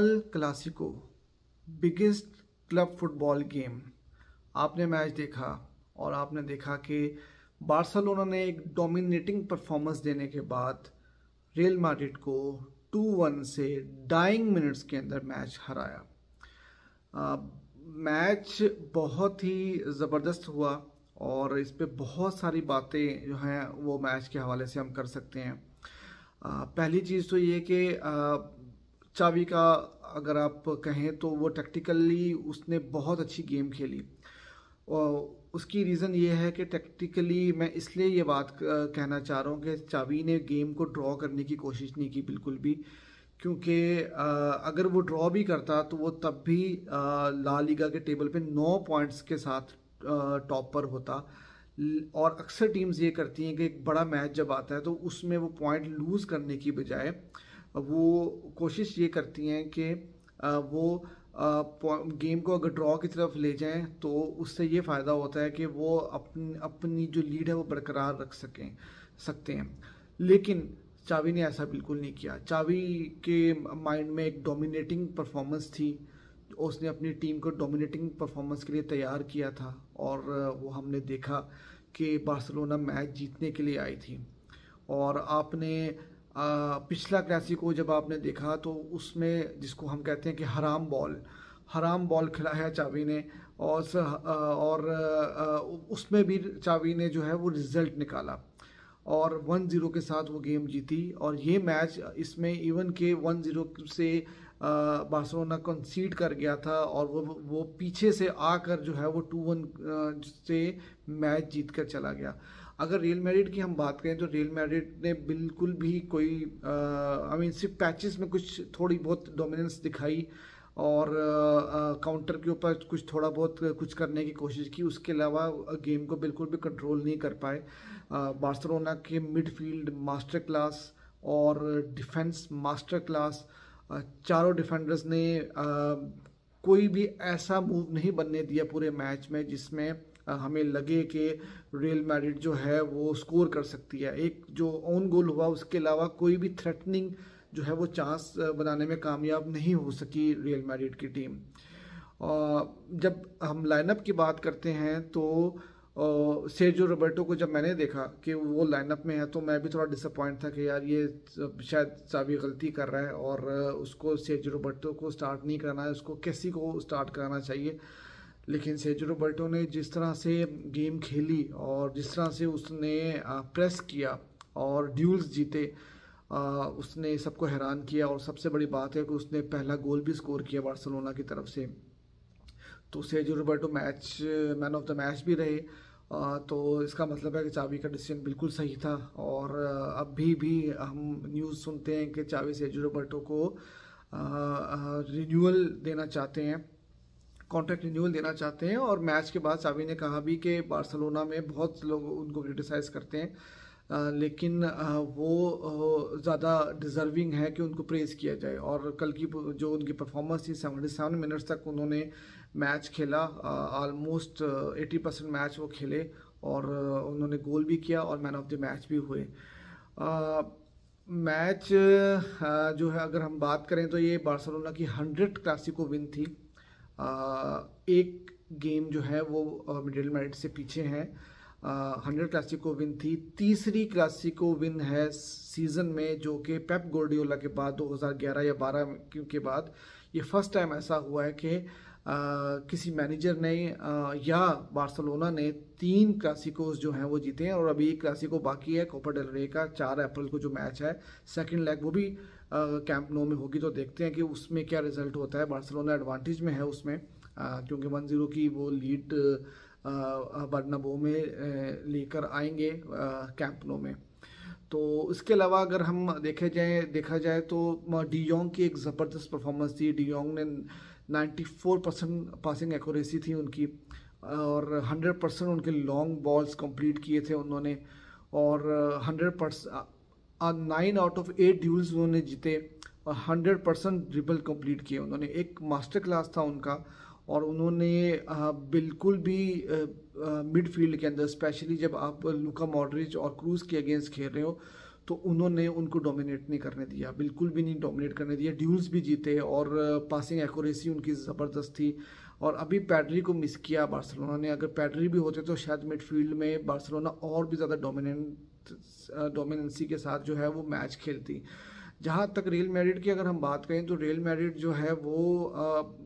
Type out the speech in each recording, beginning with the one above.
अल Clasico, biggest club football game. आपने match देखा और आपने देखा कि बार्सिलोना ने एक डोमिनेटिंग परफॉर्मेंस देने के बाद रियल मैड्रिड को 2-1 से डाइंग मिनट्स के अंदर मैच हराया। मैच बहुत ही ज़बरदस्त हुआ और इस पे बहुत सारी बातें जो हैं वो मैच के हवाले से हम कर सकते हैं। पहली चीज़ तो ये कि चावी का अगर आप कहें तो वो टैक्टिकली उसने बहुत अच्छी गेम खेली और उसकी रीज़न ये है कि टैक्टिकली मैं इसलिए ये बात कहना चाह रहा हूँ कि चावी ने गेम को ड्रॉ करने की कोशिश नहीं की बिल्कुल भी, क्योंकि अगर वो ड्रॉ भी करता तो वो तब भी ला लीगा के टेबल पे 9 पॉइंट्स के साथ टॉप पर होता। और अक्सर टीम्स ये करती हैं कि एक बड़ा मैच जब आता है तो उसमें वो पॉइंट लूज़ करने की बजाय वो कोशिश ये करती हैं कि वो गेम को अगर ड्रॉ की तरफ ले जाएं तो उससे ये फ़ायदा होता है कि वो अपनी जो लीड है वो बरकरार रख सकते हैं। लेकिन चावी ने ऐसा बिल्कुल नहीं किया। चावी के माइंड में एक डोमिनेटिंग परफॉर्मेंस थी, उसने अपनी टीम को डोमिनेटिंग परफॉर्मेंस के लिए तैयार किया था और वो हमने देखा कि बार्सिलोना मैच जीतने के लिए आई थी। और आपने पिछला क्लासिको जब आपने देखा तो उसमें जिसको हम कहते हैं कि हराम बॉल खिलाया चावी ने और उसमें भी चावी ने जो है वो रिजल्ट निकाला और 1-0 के साथ वो गेम जीती। और ये मैच इसमें इवन के 1-0 से बार्सिलोना कंसीड कर गया था और वो पीछे से आकर जो है वो 2-1 से मैच जीत कर चला गया। अगर रियल मैड्रिड की हम बात करें तो रियल मैड्रिड ने बिल्कुल भी कोई सिर्फ पैचेस में कुछ थोड़ी बहुत डोमिनेंस दिखाई और काउंटर के ऊपर कुछ थोड़ा बहुत कुछ करने की कोशिश की, उसके अलावा गेम को बिल्कुल भी कंट्रोल नहीं कर पाए। बार्सिलोना के मिडफील्ड मास्टर क्लास और डिफेंस मास्टर क्लास, चारों डिफेंडर्स ने कोई भी ऐसा मूव नहीं बनने दिया पूरे मैच में जिसमें हमें लगे कि रियल मैड्रिड जो है वो स्कोर कर सकती है। एक जो ऑन गोल हुआ उसके अलावा कोई भी थ्रेटनिंग जो है वो चांस बनाने में कामयाब नहीं हो सकी रियल मैड्रिड की टीम। जब हम लाइनअप की बात करते हैं तो सेर्जियो रोबर्टो को जब मैंने देखा कि वो लाइनअप में है तो मैं भी थोड़ा डिसअपॉइंट था कि यार ये शायद चावी गलती कर रहा है और उसको सेर्जियो रोबर्टो को स्टार्ट नहीं करना है, उसको कैसी को स्टार्ट कराना चाहिए। लेकिन सेर्जियो रोबर्टो ने जिस तरह से गेम खेली और जिस तरह से उसने प्रेस किया और ड्यूल्स जीते, उसने सबको हैरान किया। और सबसे बड़ी बात है कि उसने पहला गोल भी स्कोर किया बार्सिलोना की तरफ से। तो Sergio Roberto man of the match भी रहे। तो इसका मतलब है कि चावी का डिसीजन बिल्कुल सही था। और अभी भी हम न्यूज़ सुनते हैं कि चावी सेर्जियो रोबर्टो को रिन्यूअल देना चाहते हैं, कॉन्ट्रैक्ट रिन्यूअल देना चाहते हैं। और मैच के बाद चावी ने कहा भी कि बार्सिलोना में बहुत लोग उनको क्रिटिसाइज़ करते हैं लेकिन वो ज़्यादा डिज़र्विंग है कि उनको प्रेज़ किया जाए। और कल की जो उनकी परफॉर्मेंस थी 77 मिनट्स तक उन्होंने मैच खेला, ऑलमोस्ट 80% मैच वो खेले और उन्होंने गोल भी किया और मैन ऑफ द मैच भी हुए। मैच जो है अगर हम बात करें तो ये बार्सिलोना की 100 क्लासिको विन थी। एक गेम जो है वो रियल मैड्रिड से पीछे हैं। 100 क्लासिको विन थी, तीसरी क्लासिको विन है सीज़न में जो कि पेप गार्डियोला के बाद 2011 या 12 के बाद ये फर्स्ट टाइम ऐसा हुआ है कि किसी मैनेजर ने या बार्सिलोना ने 3 क्लासिकोस जो हैं वो जीते हैं। और अभी एक क्लासिको बाकी है कोपा डेल रे का, 4 अप्रैल को जो मैच है सेकंड लेग वो भी कैंप नो में होगी। तो देखते हैं कि उसमें क्या रिजल्ट होता है। बार्सिलोना एडवांटेज में है उसमें क्योंकि 1-0 की वो लीड बर्नाबो में लेकर आएंगे कैंप नो में। तो इसके अलावा अगर हम देखा जाए तो डी जोंग की एक ज़बरदस्त परफॉर्मेंस थी। डी जोंग ने 94% पासिंग एक्यूरेसी थी उनकी और 100% उनके लॉन्ग बॉल्स कंप्लीट किए थे उन्होंने और 9 आउट ऑफ 8 ड्यूल्स उन्होंने जीते और 100% ड्रिबल कंप्लीट किए उन्होंने। एक मास्टर क्लास था उनका और उन्होंने बिल्कुल भी मिडफील्ड के अंदर स्पेशली जब आप लुका मॉड्रिच और क्रूज के अगेंस्ट खेल रहे हो तो उन्होंने उनको डोमिनेट नहीं करने दिया, बिल्कुल भी नहीं डोमिनेट करने दिया। ड्यूल्स भी जीते और पासिंग एक्यूरेसी उनकी ज़बरदस्त थी। और अभी पैड्री को मिस किया बार्सिलोना ने। अगर पैड्री भी होते तो शायद मिडफील्ड में बार्सिलोना और भी ज़्यादा डोमिनेंसी के साथ जो है वो मैच खेलती। जहाँ तक रियल मैड्रिड की अगर हम बात करें तो रियल मैड्रिड जो है वो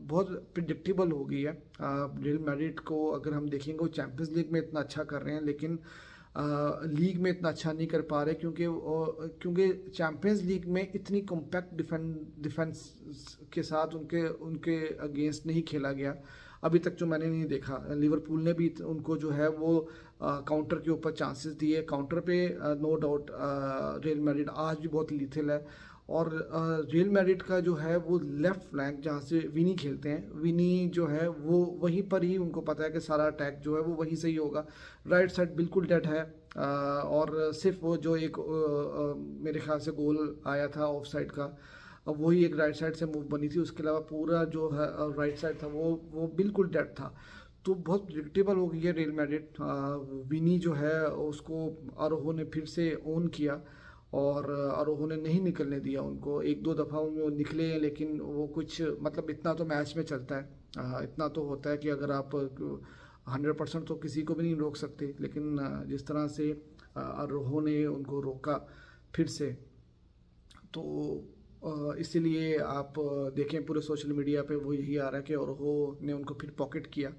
बहुत प्रिडिक्टेबल हो गई है। रियल मैड्रिड को अगर हम देखेंगे वो चैंपियंस लीग में इतना अच्छा कर रहे हैं, लेकिन लीग में इतना अच्छा नहीं कर पा रहे, क्योंकि चैंपियंस लीग में इतनी कॉम्पैक्ट डिफेंस के साथ उनके अगेंस्ट नहीं खेला गया अभी तक, जो मैंने नहीं देखा। लिवरपूल ने भी उनको जो है वो काउंटर के ऊपर चांसेस दिए। काउंटर पे नो डाउट रियल मैड्रिड आज भी बहुत लीथल है। और रियल मैड्रिड का जो है वो लेफ्ट फ्लैंक जहाँ से विनी खेलते हैं, विनी जो है वो वहीं पर ही उनको पता है कि सारा अटैक जो है वो वहीं से ही होगा। राइट साइड बिल्कुल डेड है। और सिर्फ वो जो एक मेरे ख्याल से गोल आया था ऑफ साइड का, अब वही एक राइट साइड से मूव बनी थी, उसके अलावा पूरा जो है राइट साइड था वो बिल्कुल डेड था। तो बहुत प्रिडिक्टेबल हो गई है रियल मैड्रिड। विनी जो है उसको आरोहो ने फिर से ओन किया और आरोहो ने नहीं निकलने दिया उनको। एक दो दफ़ा वो निकले हैं, लेकिन वो कुछ मतलब इतना तो मैच में चलता है, इतना तो होता है कि अगर आप 100% तो किसी को भी नहीं रोक सकते, लेकिन जिस तरह से आरोहो ने उनको रोका फिर से, तो इसीलिए आप देखें पूरे सोशल मीडिया पे वो यही आ रहा है कि आरोहो ने उनको फिर पॉकेट किया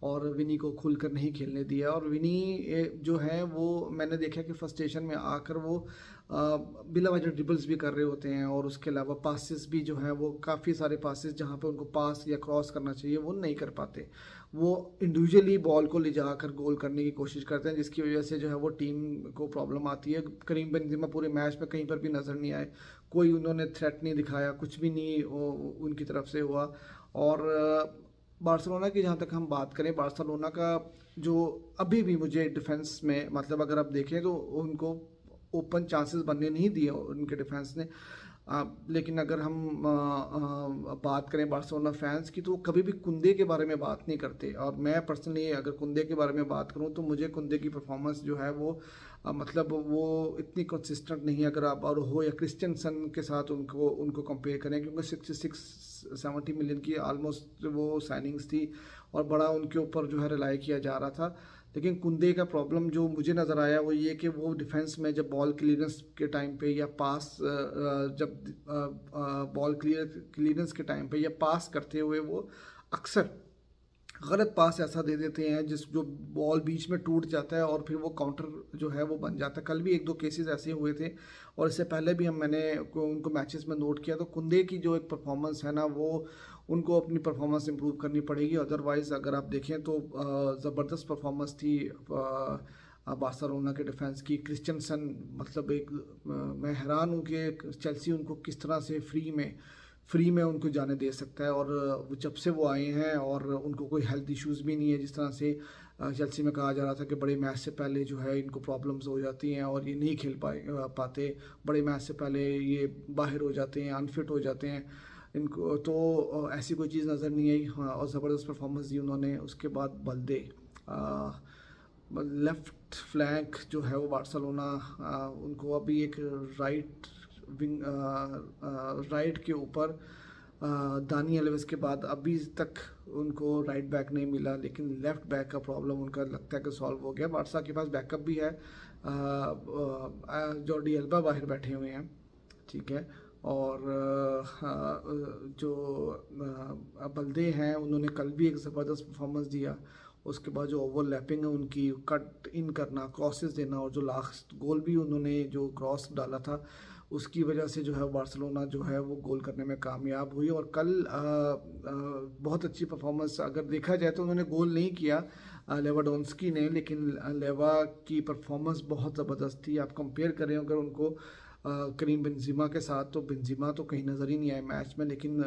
और विनी को खुलकर नहीं खेलने दिया। और विनी जो है वो मैंने देखा कि फ्रस्ट्रेशन में आकर वो बिला वजह ड्रिबल्स भी कर रहे होते हैं, और उसके अलावा पासेस भी जो है वो काफ़ी सारे पासेस जहाँ पे उनको पास या क्रॉस करना चाहिए वो नहीं कर पाते। वो इंडिविजुअली बॉल को ले जाकर गोल करने की कोशिश करते हैं, जिसकी वजह से जो है वो टीम को प्रॉब्लम आती है। करीम बेंजेमा पूरे मैच में कहीं पर भी नज़र नहीं आए, कोई उन्होंने थ्रेट नहीं दिखाया, कुछ भी नहीं उनकी तरफ से हुआ। और बार्सिलोना की जहाँ तक हम बात करें, बार्सिलोना का जो अभी भी मुझे डिफेंस में मतलब अगर आप देखें तो उनको ओपन चांसेस बनने नहीं दिए उनके डिफेंस ने। लेकिन अगर हम बात करें बार्सिलोना फैंस की, तो कभी भी कुंदे के बारे में बात नहीं करते। और मैं पर्सनली अगर कुंदे के बारे में बात करूं तो मुझे कुंदे की परफॉर्मेंस जो है वो मतलब वो इतनी कंसिस्टेंट नहीं। अगर आप और हो या क्रिश्चियनसन के साथ उनको कंपेयर करें, क्योंकि 66-70 मिलियन की आलमोस्ट वो साइनिंग्स थी और बड़ा उनके ऊपर जो है रिलाई किया जा रहा था। लेकिन कुंदे का प्रॉब्लम जो मुझे नज़र आया वो ये कि वो डिफेंस में जब बॉल क्लियरेंस के टाइम पे या पास जब बॉल क्लियरेंस के टाइम पे या पास करते हुए वो अक्सर गलत पास ऐसा दे देते हैं जो बॉल बीच में टूट जाता है और फिर वो काउंटर जो है वो बन जाता है। कल भी एक दो केसेस ऐसे हुए थे और इससे पहले भी मैंने उनको मैचेस में नोट किया। तो कुंदे की जो एक परफॉर्मेंस है ना, वो उनको अपनी परफॉर्मेंस इंप्रूव करनी पड़ेगी। अदरवाइज़ अगर आप देखें तो ज़बरदस्त परफॉर्मेंस थी बार्सिलोना के डिफेंस की। क्रिश्चियनसन मतलब एक मैं हैरान हूँ कि चेल्सी उनको किस तरह से फ्री में उनको जाने दे सकता है। और जब से वो आए हैं और उनको कोई हेल्थ इश्यूज़ भी नहीं है, जिस तरह से चेल्सी में कहा जा रहा था कि बड़े मैच से पहले जो है इनको प्रॉब्लम्स हो जाती हैं और ये नहीं खेल पाते, बड़े मैच से पहले ये बाहर हो जाते हैं, अनफिट हो जाते हैं इनको। तो ऐसी कोई चीज़ नज़र नहीं आई। हाँ, और ज़बरदस्त परफॉर्मेंस दी उन्होंने। उसके बाद बल्दे लेफ़्ट फ्लैंक जो है वो बार्सिलोना उनको अभी एक राइट विंग राइट के ऊपर दानी एल्वेस के बाद अभी तक उनको राइट बैक नहीं मिला, लेकिन लेफ़्ट बैक का प्रॉब्लम उनका लगता है कि सॉल्व हो गया। बार्सा के पास बैकअप भी है, जॉर्डी अल्बा बाहर बैठे हुए हैं, ठीक है। और जो बल्दे हैं उन्होंने कल भी एक ज़बरदस्त परफॉर्मेंस दिया। उसके बाद जो ओवरलैपिंग है उनकी, कट इन करना, क्रॉसेस देना, और जो लास्ट गोल भी उन्होंने जो क्रॉस डाला था उसकी वजह से जो है बार्सिलोना जो है वो गोल करने में कामयाब हुई। और कल बहुत अच्छी परफॉर्मेंस अगर देखा जाए तो उन्होंने गोल नहीं किया लेवाडोंस्की ने, लेकिन लेवा की परफॉर्मेंस बहुत ज़बरदस्त थी। आप कंपेयर करें अगर उनको करीम बेंजेमा के साथ, तो बेंजेमा तो कहीं नज़र ही नहीं आए मैच में, लेकिन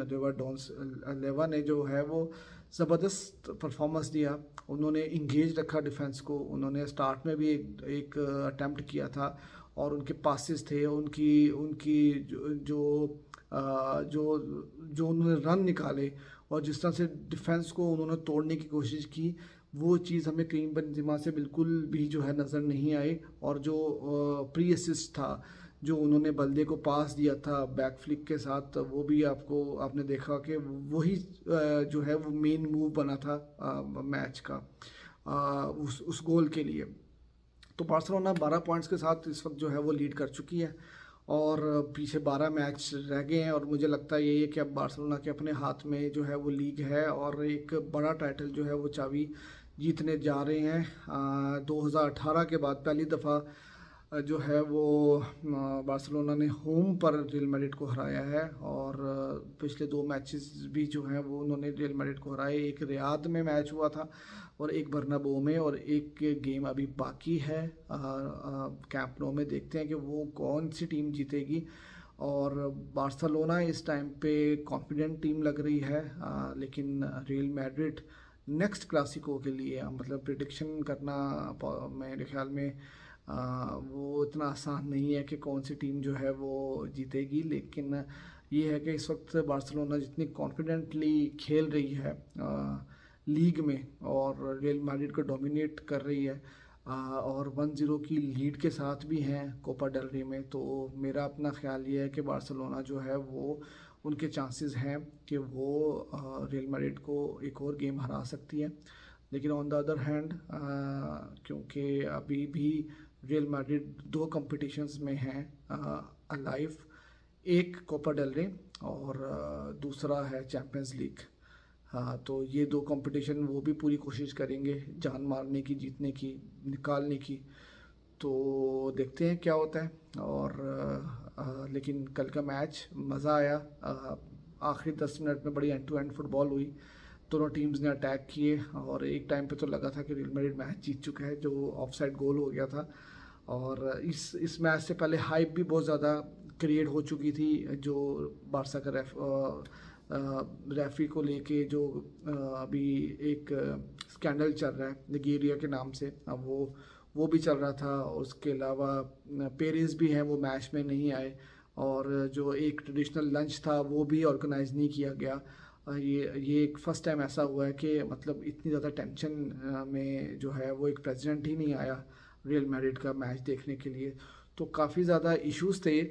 लेवा ने जो है वो ज़बरदस्त परफॉर्मेंस दिया। उन्होंने इंगेज रखा डिफेंस को। उन्होंने स्टार्ट में भी एक अटैम्प्ट किया था और उनके पासेस थे, उनकी जो उन्होंने रन निकाले और जिस तरह से डिफेंस को उन्होंने तोड़ने की कोशिश की, वो चीज़ हमें करीम बेंजेमा से बिल्कुल भी जो है नज़र नहीं आई। और जो प्री असिस्ट था जो उन्होंने बल्दे को पास दिया था बैक फ्लिक के साथ, वो भी आपने देखा कि वही जो है वो मेन मूव बना था मैच का उस गोल के लिए। तो बार्सिलोना 12 पॉइंट्स के साथ इस वक्त जो है वो लीड कर चुकी है और पीछे 12 मैच रह गए हैं, और मुझे लगता है यही है कि अब बार्सिलोना के अपने हाथ में जो है वो लीग है और एक बड़ा टाइटल जो है वो चाबी जीतने जा रहे हैं। 2018 के बाद पहली दफ़ा जो है वो बार्सिलोना ने होम पर रियल मैड्रिड को हराया है, और पिछले 2 मैचेस भी जो हैं वो उन्होंने रियल मैड्रिड को हराए। एक रियाद में मैच हुआ था और एक बर्नाबो में, और एक गेम अभी बाकी है कैंप नो में। देखते हैं कि वो कौन सी टीम जीतेगी। और बार्सिलोना इस टाइम पे कॉन्फिडेंट टीम लग रही है, लेकिन रियल मैड्रिड नेक्स्ट क्लासिको के लिए मतलब प्रिडिक्शन करना मेरे ख्याल में वो इतना आसान नहीं है कि कौन सी टीम जो है वो जीतेगी। लेकिन ये है कि इस वक्त बार्सिलोना जितनी कॉन्फिडेंटली खेल रही है लीग में और रियल मैड्रिड को डोमिनेट कर रही है और 1-0 की लीड के साथ भी हैं कोपा डेल रे में, तो मेरा अपना ख्याल ये है कि बार्सिलोना जो है वो उनके चांसेस हैं कि वो रियल मैड्रिड को एक और गेम हरा सकती है। लेकिन ऑन द अदर हैंड क्योंकि अभी भी रियल मैड्रिड 2 कंपटीशंस में हैं अलाइव, एक कोपा डेल रे और दूसरा है चैम्पियंस लीग। हाँ, तो ये 2 कंपटीशन वो भी पूरी कोशिश करेंगे जान मारने की, जीतने की, निकालने की। तो देखते हैं क्या होता है। और लेकिन कल का मैच मज़ा आया। आखिरी 10 मिनट में बड़ी एंड टू एंड फुटबॉल हुई, दोनों टीम्स ने अटैक किए और एक टाइम पे तो लगा था कि रियल मैड्रिड मैच जीत चुका है, जो ऑफसाइड गोल हो गया था। और इस मैच से पहले हाइप भी बहुत ज़्यादा क्रिएट हो चुकी थी, जो बारसा का रेफरी को लेके जो अभी एक स्कैंडल चल रहा है निगेरिया के नाम से, अब वो भी चल रहा था। उसके अलावा पेरेस भी हैं, वो मैच में नहीं आए, और जो एक ट्रेडिशनल लंच था वो भी ऑर्गेनाइज नहीं किया गया। ये एक फ़र्स्ट टाइम ऐसा हुआ है कि मतलब इतनी ज़्यादा टेंशन में जो है वो एक प्रेसिडेंट ही नहीं आया रियल मैड्रिड का मैच देखने के लिए। तो काफ़ी ज़्यादा इश्यूज थे,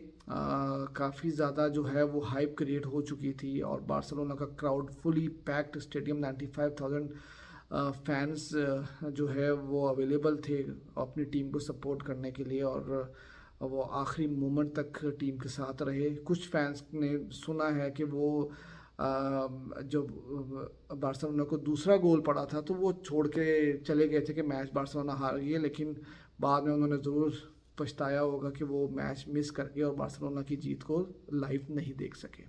काफ़ी ज़्यादा जो है वो हाइप क्रिएट हो चुकी थी, और बार्सिलोना का crowd fully packed stadium, 95,000 fans जो है वो अवेलेबल थे अपनी टीम को सपोर्ट करने के लिए, और वो आखिरी मोमेंट तक टीम के साथ रहे। कुछ फैंस ने सुना है कि वो जब बार्सिलोना को दूसरा गोल पड़ा था तो वो छोड़ के चले गए थे कि मैच बार्सिलोना हार गई है, लेकिन बाद में उन्होंने ज़रूर पछताया होगा कि वो मैच मिस कर गए और बार्सिलोना की जीत को लाइव नहीं देख सके।